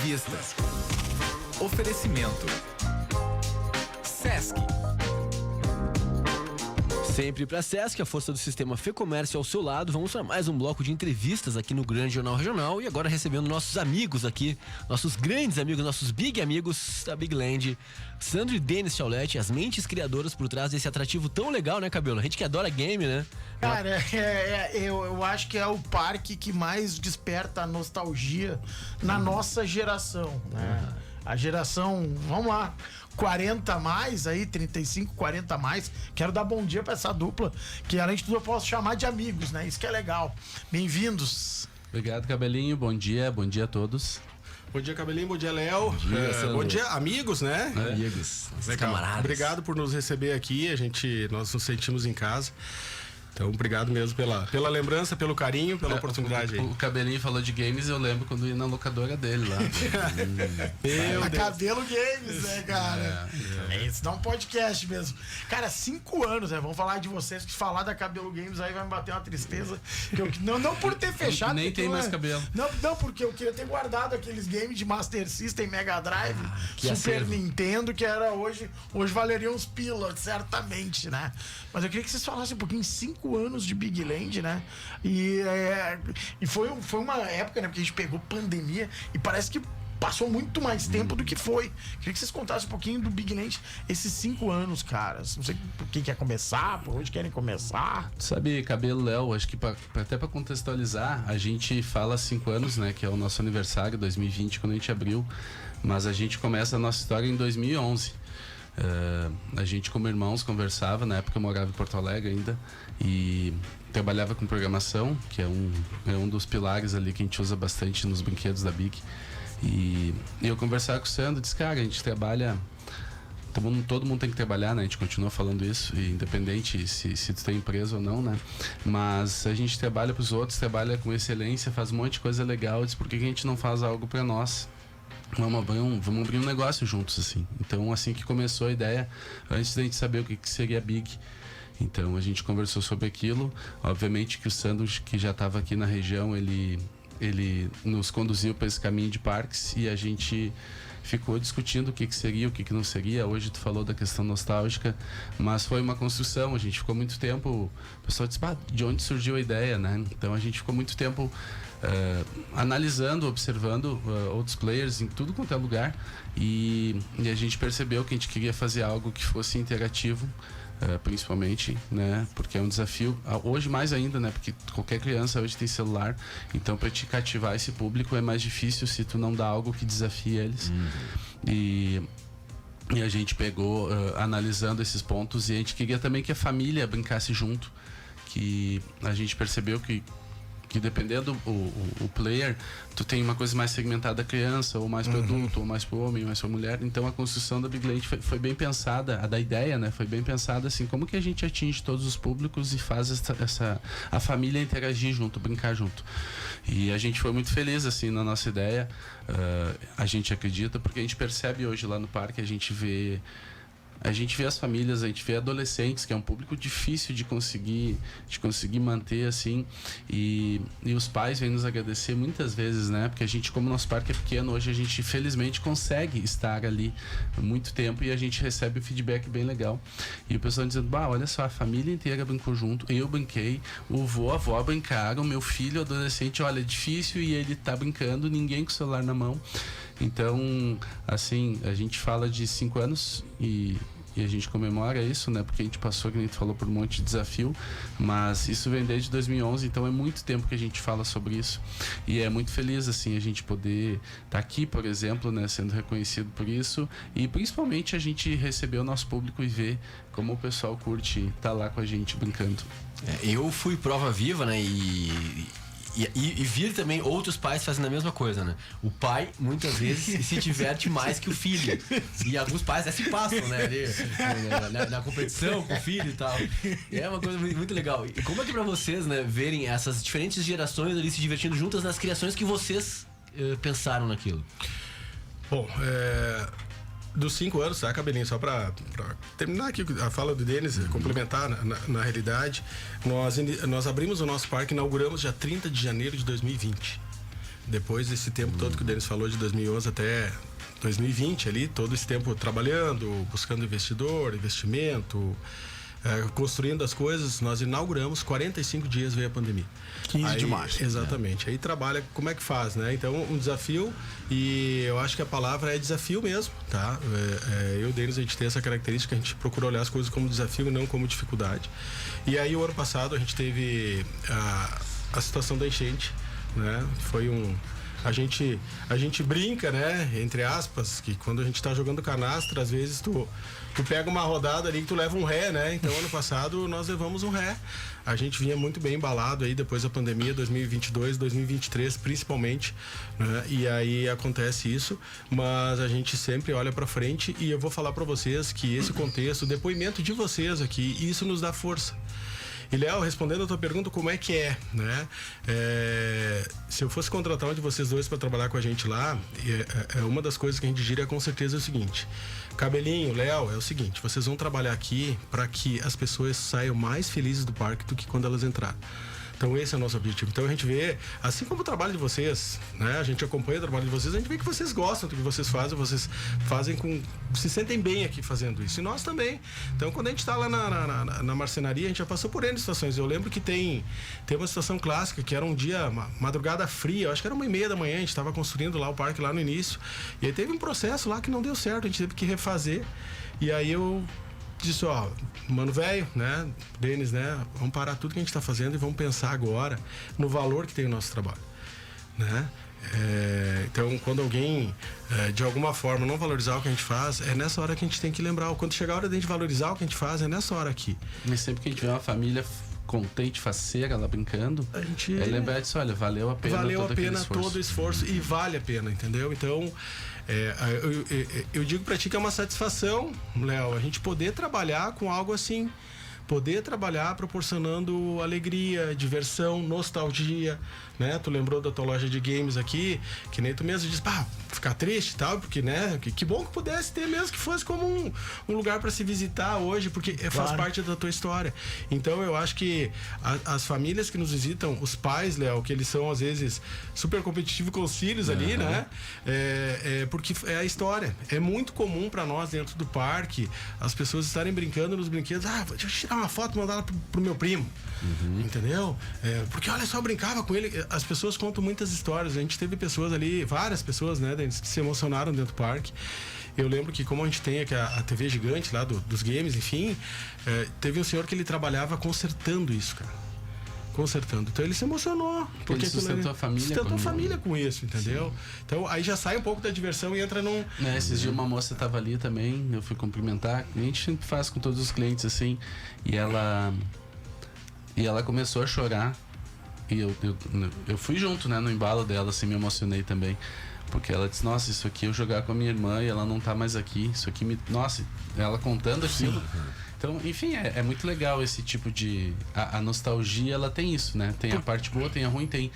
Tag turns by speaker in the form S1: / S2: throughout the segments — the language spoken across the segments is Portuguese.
S1: Entrevista. Oferecimento. Sesc.
S2: Sempre para a Sesc, a força do sistema Fê Comércio ao seu lado. Vamos para mais um bloco de entrevistas aqui no Grande Jornal Regional. E agora recebendo nossos amigos aqui, nossos grandes amigos, nossos big amigos da Big Land, Sandro e Denis Chauletti, as mentes criadoras por trás desse atrativo tão legal, né, Cabelo? A gente que adora game, né?
S3: Cara, eu acho que é o parque que mais desperta a nostalgia na nossa geração, né? A geração, vamos lá, 40 a mais aí, 35, 40 a mais. Quero dar bom dia pra essa dupla, que além de tudo eu posso chamar de amigos, né? Isso que é legal. Bem-vindos.
S4: Obrigado, Cabelinho. Bom dia a todos.
S5: Bom dia, Cabelinho. Bom dia, Léo.
S2: Bom
S5: dia, amigos, né?
S2: Amigos,
S5: Legal.
S2: camaradas.
S5: Obrigado por nos receber aqui. Nós nos sentimos em casa. Então, obrigado mesmo pela lembrança, pelo carinho, pela oportunidade aí.
S4: O Cabelinho falou de games, eu lembro quando ia na locadora dele lá.
S3: Meu Deus. Cabelo Games, né, cara? Isso dá um podcast mesmo. Cara, 5 anos, né? Vamos falar de vocês, que falar da Cabelo Games aí vai me bater uma tristeza. Que não por ter fechado.
S4: Nem tem mais cabelo.
S3: Não, porque eu queria ter guardado aqueles games de Master System, Mega Drive,
S2: que
S3: Super
S2: acervo.
S3: Nintendo, que era hoje valeriam uns pila, certamente, né? Mas eu queria que vocês falassem um pouquinho, 5 anos de Big Land, né? E foi uma época, né? Porque a gente pegou pandemia e parece que passou muito mais tempo do que foi. Queria que vocês contassem um pouquinho do Big Land esses 5 anos, caras. Não sei por quem quer começar, por onde querem começar.
S4: Sabe, Cabelo, Léo, acho que até pra contextualizar, a gente fala 5 anos, né? Que é o nosso aniversário, 2020, quando a gente abriu. Mas a gente começa a nossa história em 2011. A gente como irmãos conversava, na época eu morava em Porto Alegre ainda e trabalhava com programação, que é um dos pilares ali que a gente usa bastante nos brinquedos da Big. E eu conversava com o Sandro, disse, cara, a gente trabalha, todo mundo tem que trabalhar, né? A gente continua falando isso, independente se tu tem empresa ou não, né? Mas a gente trabalha pros outros, trabalha com excelência, faz um monte de coisa legal. Disse, por que a gente não faz algo pra nós? Vamos abrir um negócio juntos, assim. Então, assim que começou a ideia, antes da gente saber o que seria Big. Então, a gente conversou sobre aquilo. Obviamente que o Sandro, que já estava aqui na região, ele nos conduziu para esse caminho de parques e a gente ficou discutindo o que seria, o que não seria. Hoje tu falou da questão nostálgica, mas foi uma construção. A gente ficou muito tempo, o pessoal disse, de onde surgiu a ideia, né? Então a gente ficou muito tempo analisando, observando outros players em tudo quanto é lugar e a gente percebeu que a gente queria fazer algo que fosse interativo, principalmente, né? Porque é um desafio, hoje mais ainda, né? Porque qualquer criança hoje tem celular, então para te cativar esse público é mais difícil se tu não dá algo que desafie eles. E a gente pegou analisando esses pontos e a gente queria também que a família brincasse junto, que a gente percebeu que dependendo o player, tu tem uma coisa mais segmentada da criança, ou mais pro adulto, ou mais pro homem, ou mais pra mulher. Então a construção da Big Land foi bem pensada, a da ideia, né? Foi bem pensada assim, como que a gente atinge todos os públicos e faz a família interagir junto, brincar junto. E a gente foi muito feliz assim na nossa ideia. A gente acredita, porque a gente percebe hoje lá no parque, a gente vê as famílias, a gente vê adolescentes, que é um público difícil de conseguir manter, assim, e os pais vêm nos agradecer muitas vezes, né? Porque a gente, como nosso parque é pequeno, hoje a gente felizmente consegue estar ali muito tempo e a gente recebe um feedback bem legal. E o pessoal dizendo, olha só, a família inteira brincou junto, eu brinquei, o vô, a avó brincaram, meu filho adolescente, olha, é difícil e ele tá brincando, ninguém com o celular na mão. Então, assim, a gente fala de 5 anos e a gente comemora isso, né? Porque a gente passou, que a gente falou, por um monte de desafio, mas isso vem desde 2011, então é muito tempo que a gente fala sobre isso e é muito feliz, assim, a gente poder estar aqui, por exemplo, né? Sendo reconhecido por isso e principalmente a gente receber o nosso público e ver como o pessoal curte estar lá com a gente brincando.
S2: Eu fui prova viva, né? E vir também outros pais fazendo a mesma coisa, né? O pai, muitas vezes, se diverte mais que o filho. E alguns pais até se passam, né? Ali, na competição com o filho e tal. E é uma coisa muito legal. E como é que pra vocês, né, verem essas diferentes gerações ali se divertindo juntas nas criações que vocês pensaram naquilo?
S5: Bom, dos 5 anos, tá, Cabelinho? Só pra terminar aqui a fala do Denis, complementar na realidade, nós abrimos o nosso parque, inauguramos dia 30 de janeiro de 2020. depois desse tempo todo que o Denis falou, de 2011 até 2020 ali, todo esse tempo trabalhando, buscando investimento, construindo as coisas, nós inauguramos, 45 dias veio a pandemia.
S3: 15 de março.
S5: Exatamente. Aí trabalha, como é que faz, né? Então, um desafio, e eu acho que a palavra é desafio mesmo, tá? Eu e o Denis, a gente tem essa característica, a gente procura olhar as coisas como desafio e não como dificuldade. E aí, o ano passado, a gente teve a situação da enchente, né? Foi a gente brinca, né? Entre aspas, que quando a gente tá jogando canastra, às vezes tu pega uma rodada ali que tu leva um ré, né? Então, ano passado, nós levamos um ré. A gente vinha muito bem embalado aí depois da pandemia, 2022, 2023, principalmente, né? E aí acontece isso, mas a gente sempre olha pra frente, e eu vou falar pra vocês que esse contexto, o depoimento de vocês aqui, isso nos dá força. E, Léo, respondendo a tua pergunta, como é que é, né? Se eu fosse contratar um de vocês dois para trabalhar com a gente lá, uma das coisas que a gente diria com certeza é o seguinte: Cabelinho, Léo, é o seguinte, vocês vão trabalhar aqui para que as pessoas saiam mais felizes do parque do que quando elas entraram. Então esse é o nosso objetivo. Então a gente vê, assim como o trabalho de vocês, né? A gente acompanha o trabalho de vocês, a gente vê que vocês gostam do que vocês fazem se sentem bem aqui fazendo isso. E nós também. Então quando a gente está lá na marcenaria, a gente já passou por N situações. Eu lembro que tem uma situação clássica, que era um dia, uma madrugada fria, eu acho que era 1h30 da manhã, a gente estava construindo lá o parque lá no início. E aí teve um processo lá que não deu certo, a gente teve que refazer. E aí eu disse, ó, mano velho, né, Denis, né, vamos parar tudo que a gente tá fazendo e vamos pensar agora no valor que tem o nosso trabalho, né? Então, quando alguém de alguma forma não valorizar o que a gente faz, é nessa hora que a gente tem que lembrar. Quando chegar a hora de a gente valorizar o que a gente faz, é nessa hora aqui.
S4: Mas sempre que a gente vê uma família contente, faceira, lá brincando,
S5: a gente
S4: lembrar disso, olha, valeu a pena
S5: todo o esforço e vale a pena, entendeu? Então, eu digo pra ti que é uma satisfação, Léo, a gente poder trabalhar com algo assim, poder trabalhar proporcionando alegria, diversão, nostalgia, né? Tu lembrou da tua loja de games aqui, que nem tu mesmo disse, pá, ficar triste e tal, porque, né, que bom que pudesse ter mesmo, que fosse como um lugar para se visitar hoje, porque faz parte da tua história. Então eu acho que as famílias que nos visitam, os pais, Léo, que eles são às vezes super competitivos com os filhos ali, né? Porque é a história. É muito comum para nós dentro do parque as pessoas estarem brincando nos brinquedos. Deixa eu tirar uma foto e mandar ela pro meu primo. Entendeu? Porque olha só, eu brincava com ele. As pessoas contam muitas histórias. A gente teve pessoas ali, várias pessoas, né, que se emocionaram dentro do parque. Eu lembro que, como a gente tem aqui a TV gigante lá dos games, enfim, teve um senhor que ele trabalhava consertando isso, cara. Consertando. Então ele se emocionou. Porque
S4: ele sustentou a família
S5: com isso, entendeu? Sim. Então aí já sai um pouco da diversão e entra num...
S4: Esses dias uma moça tava ali também, eu fui cumprimentar. A gente sempre faz com todos os clientes assim. E ela começou a chorar. E eu fui junto, né, no embalo dela, assim, me emocionei também. Porque ela disse, nossa, isso aqui eu jogar com a minha irmã e ela não tá mais aqui. Isso aqui me... Nossa, ela contando aquilo. Então, enfim, é muito legal esse tipo de... A nostalgia, ela tem isso, né? Tem a parte boa, tem a ruim, tem...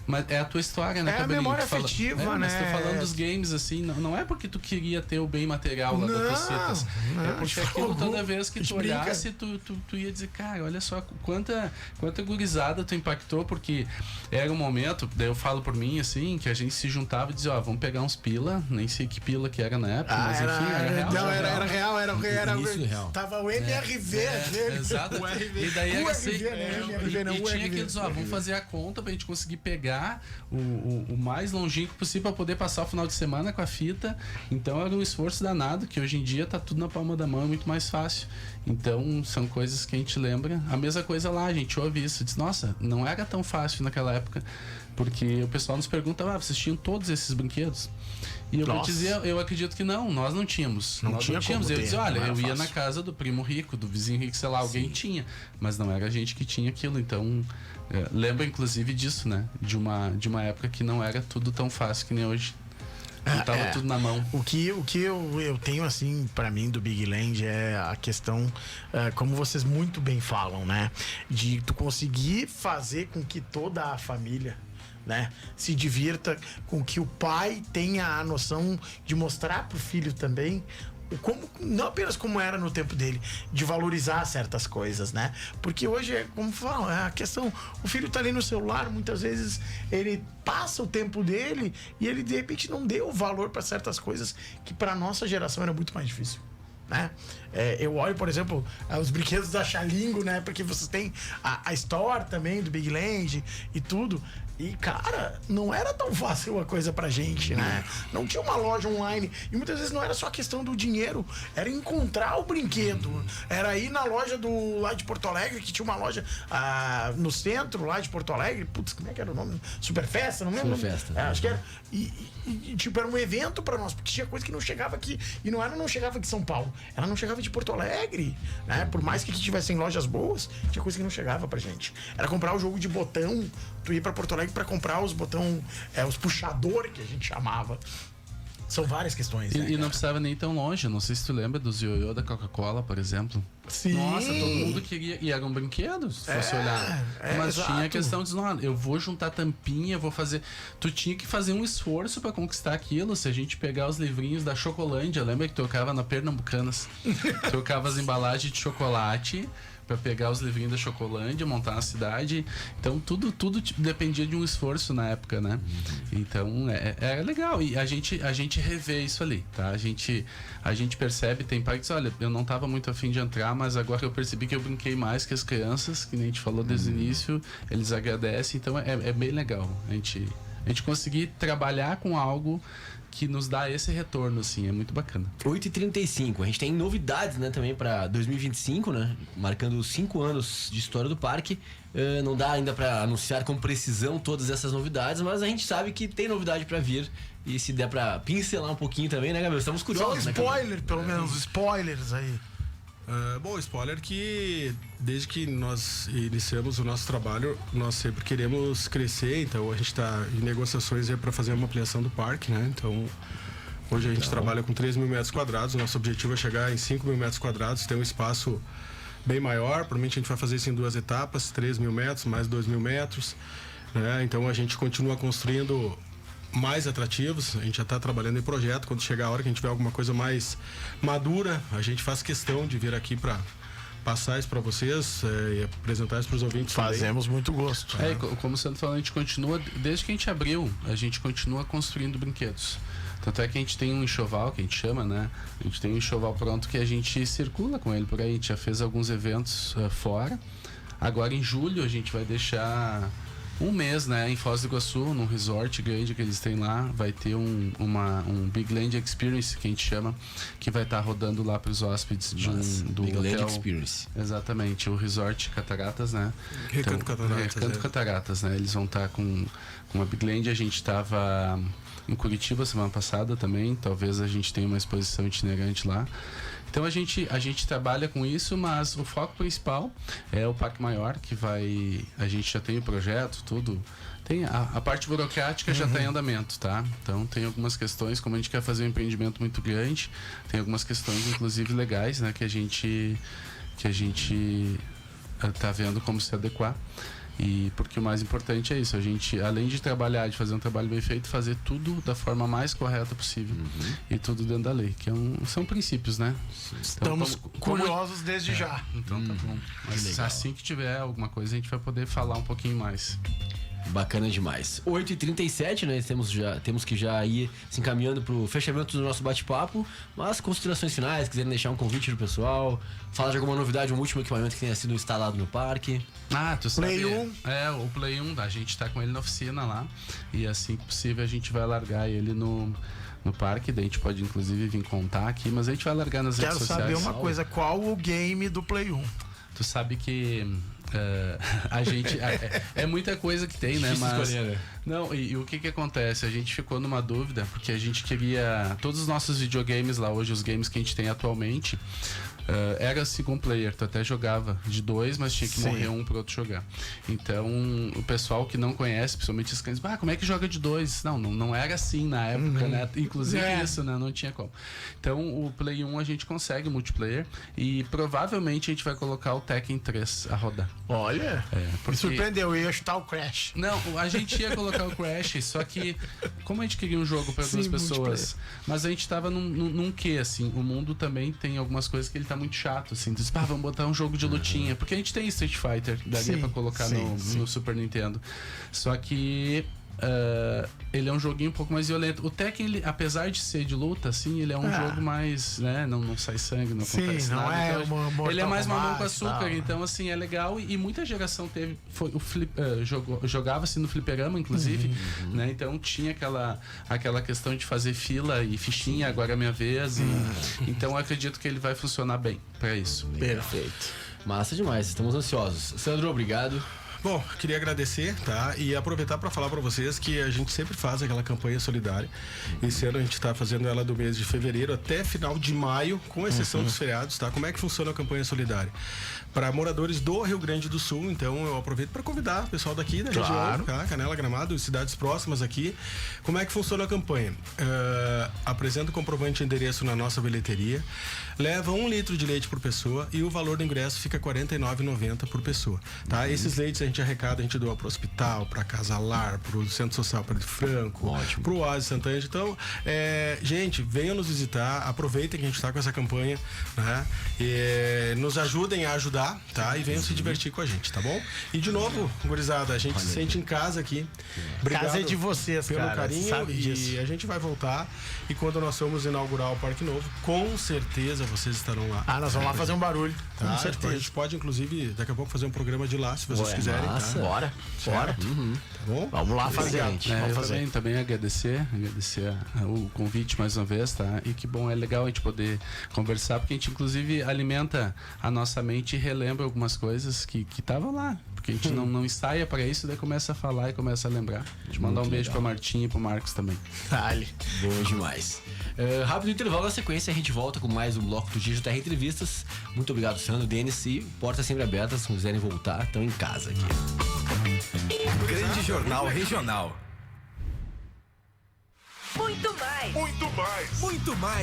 S4: Mas é a tua história, né,
S3: Cabelinho? É a memória afetiva, né?
S4: Mas tô falando dos games, assim, não é porque tu queria ter o bem material lá da Tocetas. É porque aquilo, toda vez que tu olhasse, tu ia dizer, cara, olha só quanta gurizada tu impactou, porque era um momento, daí eu falo por mim, assim, que a gente se juntava e dizia, ó, vamos pegar uns pila, nem sei que pila que era na época, mas enfim, era real.
S3: Não, era real. Tava o MRV,
S4: exato. E daí era assim, e tinha aqueles, ó, vamos fazer a conta pra gente conseguir pegar o mais longínquo possível para poder passar o final de semana com a fita. Então era um esforço danado, que hoje em dia tá tudo na palma da mão, é muito mais fácil. Então são coisas que a gente lembra. A mesma coisa lá, a gente ouve isso, diz, nossa, não era tão fácil naquela época, porque o pessoal nos pergunta, vocês tinham todos esses brinquedos? E eu vou dizer, eu acredito que não, nós não tínhamos. Nós não tínhamos. Eu dizia, olha, eu ia na casa do primo rico, do vizinho rico, sei lá, alguém tinha, mas não era a gente que tinha aquilo. Então lembro inclusive disso, né? De uma época que não era tudo tão fácil que nem hoje. Não tava tudo na mão.
S3: O que eu tenho, assim, pra mim, do Big Land é a questão, como vocês muito bem falam, né? De tu conseguir fazer com que toda a família, né, se divirta, com que o pai tenha a noção de mostrar pro filho também não apenas como era no tempo dele, de valorizar certas coisas, né? Porque hoje é como fala, é a questão, o filho tá ali no celular, muitas vezes ele passa o tempo dele e ele de repente não deu valor para certas coisas que para nossa geração era muito mais difícil. Né? Eu olho, por exemplo, os brinquedos da Xalingo, né? Porque vocês têm a Store também do Big Land e tudo. E, cara, não era tão fácil a coisa pra gente, né? Não tinha uma loja online. E muitas vezes não era só questão do dinheiro, era encontrar o brinquedo. Era ir na loja lá de Porto Alegre, que tinha uma loja no centro lá de Porto Alegre. Putz, como é que era o nome? Superfesta, não lembro.
S2: Superfesta.
S3: Acho que era. E, tipo, era um evento pra nós, porque tinha coisa que não chegava aqui. E não chegava de São Paulo, ela não chegava de Porto Alegre, né? Por mais que aqui tivessem lojas boas, tinha coisa que não chegava pra gente. Era comprar o jogo de botão, tu ir pra Porto Alegre pra comprar os botão, os puxador que a gente chamava. São várias questões, né,
S4: e não precisava nem tão longe. Não sei se tu lembra dos ioiô da Coca-Cola, por exemplo.
S3: Sim.
S4: Nossa, todo mundo queria. E era um brinquedo, se fosse olhar. Mas
S3: exato.
S4: tinha a questão de não, eu vou juntar tampinha, vou fazer. Tu tinha que fazer um esforço pra conquistar aquilo. Se a gente pegar os livrinhos da Chocolândia, lembra que tocava na Pernambucanas? Trocava as embalagens de chocolate pra pegar os livrinhos da Chocolândia, montar na cidade. Então tudo dependia de um esforço na época, né? Então é legal. E a gente revê isso ali, tá? A gente percebe, tem partes, olha, eu não tava muito afim de entrar, mas agora eu percebi que eu brinquei mais que as crianças, que nem a gente falou desde o início, eles agradecem, então é bem legal a gente conseguir trabalhar com algo que nos dá esse retorno, assim, é muito bacana.
S2: 8h35, a gente tem novidades, né, também pra 2025, né, marcando 5 anos de história do parque. Não dá ainda pra anunciar com precisão todas essas novidades, mas a gente sabe que tem novidade pra vir. E se der pra pincelar um pouquinho também, né, Gabriel? Estamos curiosos,
S3: Só
S2: né,
S3: spoiler, pelo menos, spoilers aí.
S5: Bom, spoiler que desde que nós iniciamos o nosso trabalho, nós sempre queremos crescer, então a gente está em negociações para fazer uma ampliação do parque, né? Então, hoje a gente trabalha com 3 mil metros quadrados, o nosso objetivo é chegar em 5 mil metros quadrados, ter um espaço bem maior, provavelmente a gente vai fazer isso em 2 etapas, 3 mil metros, mais 2 mil metros, né? Então a gente continua construindo mais atrativos, a gente já está trabalhando em projeto. Quando chegar a hora que a gente tiver alguma coisa mais madura, a gente faz questão de vir aqui para passar isso para vocês e apresentar isso para os ouvintes.
S3: Fazemos muito gosto.
S4: Como o Sandro falou, a gente continua, desde que a gente abriu, a gente continua construindo brinquedos. Tanto é que a gente tem um enxoval, que a gente chama, né? A gente tem um enxoval pronto que a gente circula com ele por aí. A gente já fez alguns eventos fora. Agora em julho a gente vai deixar um mês, né, em Foz do Iguaçu, num resort grande que eles têm lá. Vai ter um Big Land Experience, que a gente chama, que vai estar rodando lá para os hóspedes do
S2: Big
S4: hotel.
S2: Land Experience.
S4: Exatamente, o resort Cataratas, né?
S5: Recanto Cataratas.
S4: Recanto Cataratas, né? Eles vão estar com a Big Land. A gente estava em Curitiba semana passada também. Talvez a gente tenha uma exposição itinerante lá. Então a gente trabalha com isso, mas o foco principal é o Parque Maior, que vai... A gente já tem o projeto, tudo. Tem a parte burocrática já está em andamento, tá? Então tem algumas questões, como a gente quer fazer um empreendimento muito grande, tem algumas questões, inclusive legais, né? Que a gente tá vendo como se adequar. E porque o mais importante é isso, a gente, além de trabalhar, de fazer um trabalho bem feito, fazer tudo da forma mais correta possível. E tudo dentro da lei, que são princípios, né?
S3: Estamos curiosos desde já.
S4: Então tá bom. Mas assim que tiver alguma coisa, a gente vai poder falar um pouquinho mais.
S2: Bacana demais. 8h37, né? Temos que já ir se encaminhando pro fechamento do nosso bate-papo. Mas considerações finais, quiserem deixar um convite pro pessoal, falar de alguma novidade, um último equipamento que tenha sido instalado no parque.
S4: Tu sabe.
S3: Play 1.
S4: O Play 1, a gente tá com ele na oficina lá. E assim que possível a gente vai largar ele no parque. Daí a gente pode inclusive vir contar aqui, mas a gente vai largar nas redes sociais.
S3: Quero saber uma coisa, qual o game do Play 1?
S4: Tu sabe que a gente é muita coisa que tem, né? Mas
S2: escolher, né?
S4: não, e o que acontece? A gente ficou numa dúvida porque a gente queria todos os nossos videogames lá hoje, os games que a gente tem atualmente, era single player, tu até jogava de 2, mas tinha que morrer um pro outro jogar. Então, o pessoal que não conhece, principalmente os cães, como é que joga de 2? Não era assim na época, né? Inclusive isso, né? Não tinha como. Então, o Play 1 a gente consegue multiplayer e provavelmente a gente vai colocar o Tekken 3 a rodar.
S3: Olha, me
S4: porque-
S3: surpreendeu, eu ia chutar o Crash.
S4: Não, a gente ia colocar o Crash, só que como a gente queria um jogo para
S3: Sim,
S4: duas pessoas,
S3: multiplayer.
S4: mas a gente tava num quê, assim, o mundo também tem algumas coisas que ele tá muito chato, assim, diz, vamos botar um jogo de lutinha, porque a gente tem Street Fighter, daria
S3: Sim,
S4: pra colocar
S3: sim,
S4: no Super Nintendo, só que ele é um joguinho um pouco mais violento. O Tekken, ele, apesar de ser de luta, assim, ele é um jogo mais, né, não sai sangue, não
S3: Sim,
S4: acontece
S3: não
S4: nada.
S3: é
S4: então,
S3: uma Mortal
S4: ele é mais mamão com
S3: Kombat e
S4: açúcar,
S3: tal.
S4: então assim, é legal e muita geração teve, foi o jogava-se no fliperama, inclusive, né? Então tinha aquela questão de fazer fila e fichinha, agora é minha vez. Então eu acredito que ele vai funcionar bem pra isso.
S3: Perfeito.
S2: Massa demais, estamos ansiosos. Sandro, obrigado.
S5: Bom, queria agradecer, tá? E aproveitar para falar para vocês que a gente sempre faz aquela campanha solidária. Esse ano a gente está fazendo ela do mês de fevereiro até final de maio, com exceção dos feriados, tá? Como é que funciona a campanha solidária? Para moradores do Rio Grande do Sul, então eu aproveito para convidar o pessoal daqui da região, tá? Canela, Gramado, cidades próximas aqui. Como é que funciona a campanha? Apresenta o comprovante de endereço na nossa bilheteria, leva 1 litro de leite por pessoa e o valor do ingresso fica R$ 49,90 por pessoa, tá? Esses leites a gente arrecada, a gente doa para o hospital, para Casa Lar, para o Centro Social Pedro Franco, para o Oásis Santana. Então, gente, venham nos visitar, aproveitem que a gente está com essa campanha, né? Nos ajudem a ajudar, tá? E venham se divertir com a gente, tá bom? E de novo, gurizada, a gente se sente em casa aqui. Obrigado
S3: Casa é de vocês,
S5: pelo
S3: cara,
S5: carinho
S3: sabe
S5: e
S3: disso.
S5: a gente vai voltar. E quando nós formos inaugurar o Parque Novo, com certeza vocês estarão lá.
S3: Nós vamos lá fazer um barulho.
S5: Tá?
S3: Com certeza.
S5: A gente pode, inclusive, daqui a pouco fazer um programa de lá, se vocês quiserem.
S2: massa.
S5: Tá?
S3: Bora, bora.
S5: Tá bom?
S3: Vamos lá fazer.
S2: Excelente.
S3: Vamos
S4: Eu
S3: fazer.
S4: também agradecer o convite mais uma vez, tá? E que bom, é legal a gente poder conversar, porque a gente inclusive alimenta a nossa mente e relembra algumas coisas que estavam lá. Porque a gente não ensaia para isso, daí começa a falar e começa a lembrar. Deixa eu mandar um beijo pra Martinha e pro Marcos também.
S3: Dale.
S2: Bom demais. Rápido intervalo, na sequência a gente volta com mais um bloco do Gigi Terra Entrevistas. Muito obrigado, Sandro, Denis, e portas sempre abertas, se quiserem voltar, estão em casa aqui.
S1: Grande Jornal Regional.
S6: Muito mais.
S1: Muito mais.